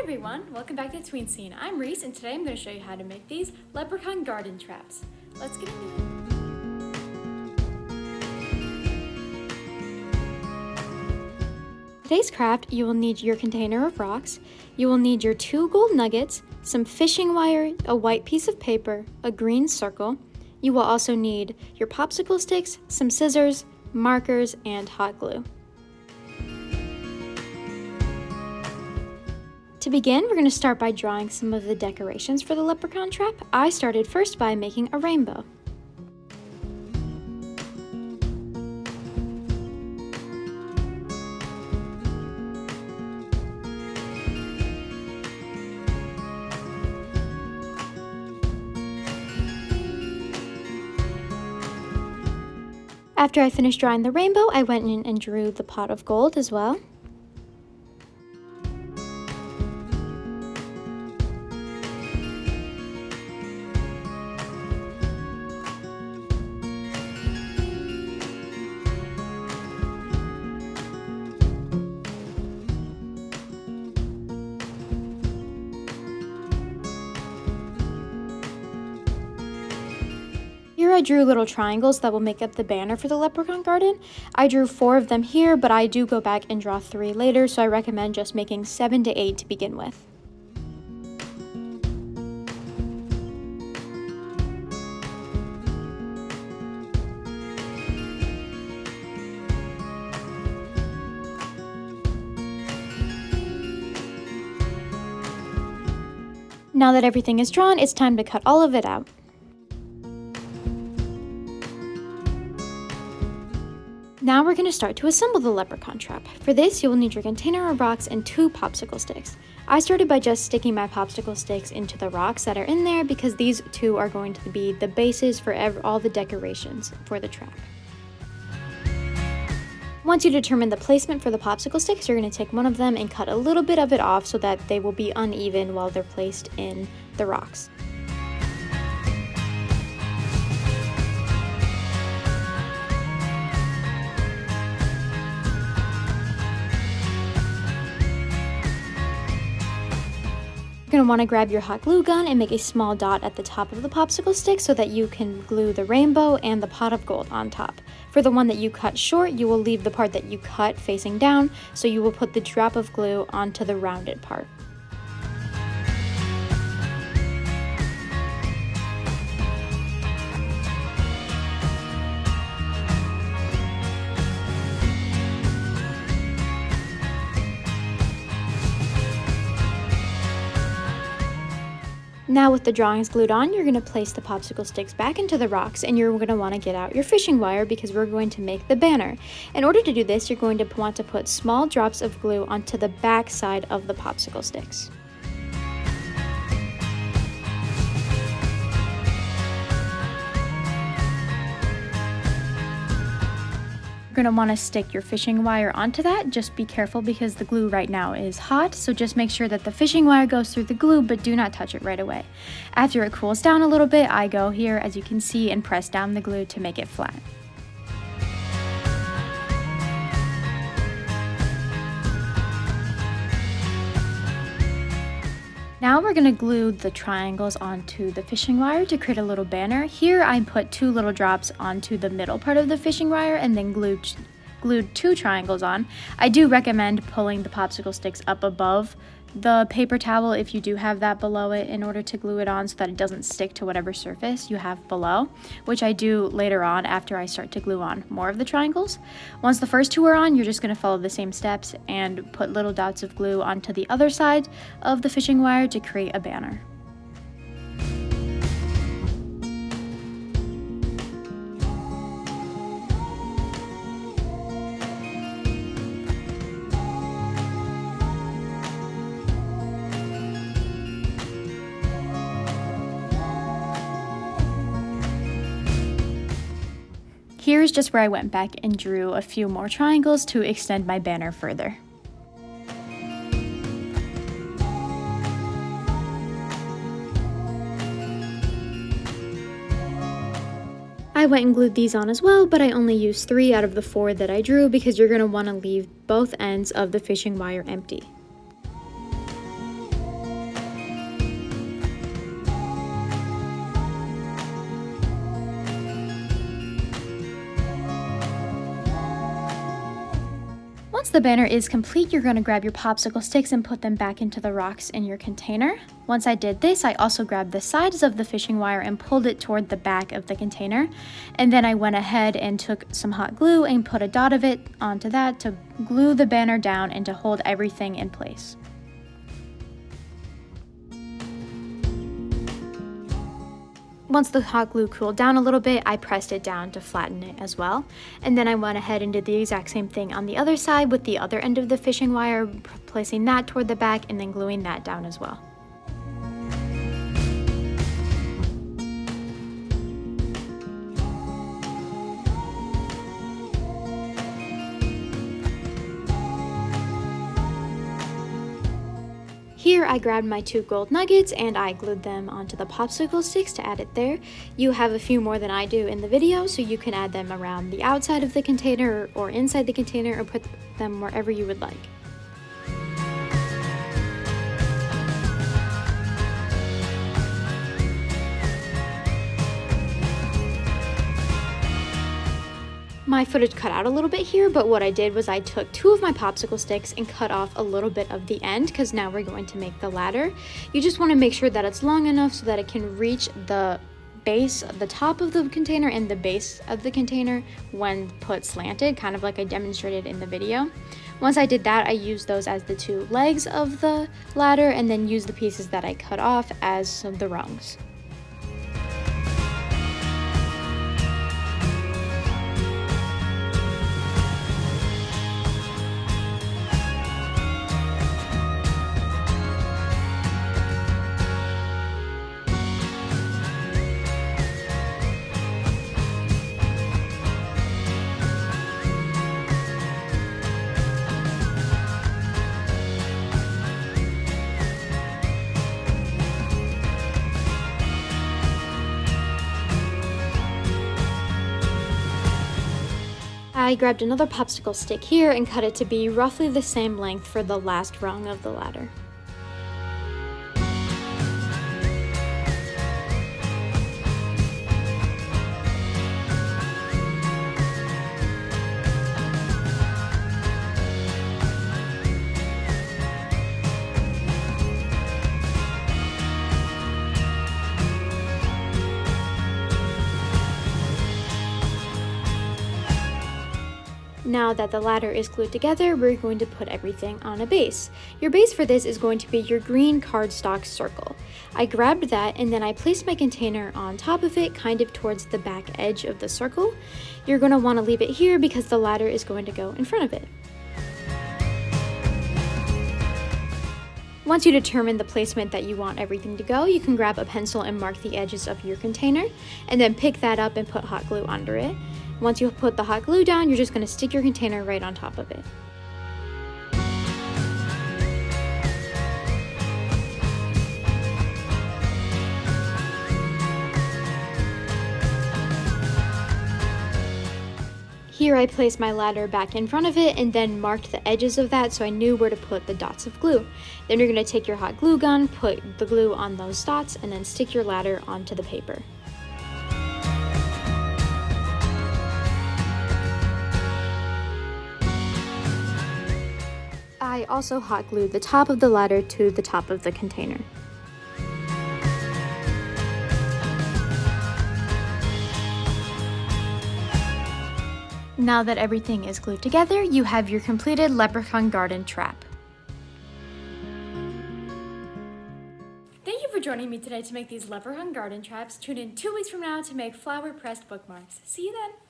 everyone, welcome back to Tween Scene. I'm Reese and today I'm going to show you how to make these leprechaun garden traps. Let's get into it. Today's craft, you will need your container of rocks, you will need your 2 gold nuggets, some fishing wire, a white piece of paper, a green circle. You will also need your popsicle sticks, some scissors, markers, and hot glue. To begin, we're going to start by drawing some of the decorations for the leprechaun trap. I started first by making a rainbow. After I finished drawing the rainbow, I went in and drew the pot of gold as well. Here I drew little triangles that will make up the banner for the leprechaun garden. I drew 4 of them here, but I do go back and draw 3 later, so I recommend just making 7 to 8 to begin with. Now that everything is drawn, it's time to cut all of it out. Now we're going to start to assemble the leprechaun trap. For this, you will need your container of rocks and 2 popsicle sticks. I started by just sticking my popsicle sticks into the rocks that are in there because these 2 are going to be the bases for all the decorations for the trap. Once you determine the placement for the popsicle sticks, you're going to take one of them and cut a little bit of it off so that they will be uneven while they're placed in the rocks. You're going to want to grab your hot glue gun and make a small dot at the top of the popsicle stick so that you can glue the rainbow and the pot of gold on top. For the one that you cut short, you will leave the part that you cut facing down, so you will put the drop of glue onto the rounded part. Now with the drawings glued on, you're going to place the popsicle sticks back into the rocks and you're going to want to get out your fishing wire because we're going to make the banner. In order to do this, you're going to want to put small drops of glue onto the back side of the popsicle sticks. You're going to want to stick your fishing wire onto that. Just be careful because the glue right now is hot, so just make sure that the fishing wire goes through the glue, but do not touch it right away. After it cools down a little bit, I go here, as you can see, and press down the glue to make it flat. Now we're going to glue the triangles onto the fishing wire to create a little banner. Here I put 2 little drops onto the middle part of the fishing wire and then glued 2 triangles on. I do recommend pulling the popsicle sticks up above the paper towel if you do have that below it in order to glue it on so that it doesn't stick to whatever surface you have below, which I do later on after I start to glue on more of the triangles. Once the first 2 are on, you're just going to follow the same steps and put little dots of glue onto the other side of the fishing wire to create a banner. Here's just where I went back and drew a few more triangles to extend my banner further. I went and glued these on as well, but I only used 3 out of the 4 that I drew because you're going to want to leave both ends of the fishing wire empty. Once the banner is complete, you're going to grab your popsicle sticks and put them back into the rocks in your container. Once I did this, I also grabbed the sides of the fishing wire and pulled it toward the back of the container. And then I went ahead and took some hot glue and put a dot of it onto that to glue the banner down and to hold everything in place. Once the hot glue cooled down a little bit, I pressed it down to flatten it as well. And then I went ahead and did the exact same thing on the other side with the other end of the fishing wire, placing that toward the back and then gluing that down as well. Here I grabbed my 2 gold nuggets and I glued them onto the popsicle sticks to add it there. You have a few more than I do in the video, so you can add them around the outside of the container or inside the container or put them wherever you would like. My footage cut out a little bit here, but what I did was I took 2 of my popsicle sticks and cut off a little bit of the end because now we're going to make the ladder. You just want to make sure that it's long enough so that it can reach the base, the top of the container and the base of the container when put slanted, kind of like I demonstrated in the video. Once I did that, I used those as the 2 legs of the ladder and then used the pieces that I cut off as the rungs. I grabbed another popsicle stick here and cut it to be roughly the same length for the last rung of the ladder. Now that the ladder is glued together, we're going to put everything on a base. Your base for this is going to be your green cardstock circle. I grabbed that and then I placed my container on top of it, kind of towards the back edge of the circle. You're going to want to leave it here because the ladder is going to go in front of it. Once you determine the placement that you want everything to go, you can grab a pencil and mark the edges of your container, and then pick that up and put hot glue under it. Once you put the hot glue down, you're just going to stick your container right on top of it. Here I placed my ladder back in front of it and then marked the edges of that so I knew where to put the dots of glue. Then you're going to take your hot glue gun, put the glue on those dots, and then stick your ladder onto the paper. I also hot glued the top of the ladder to the top of the container. Now that everything is glued together, you have your completed Leprechaun garden trap. Thank you for joining me today to make these Leprechaun garden traps. Tune in 2 weeks from now to make flower pressed bookmarks. See you then!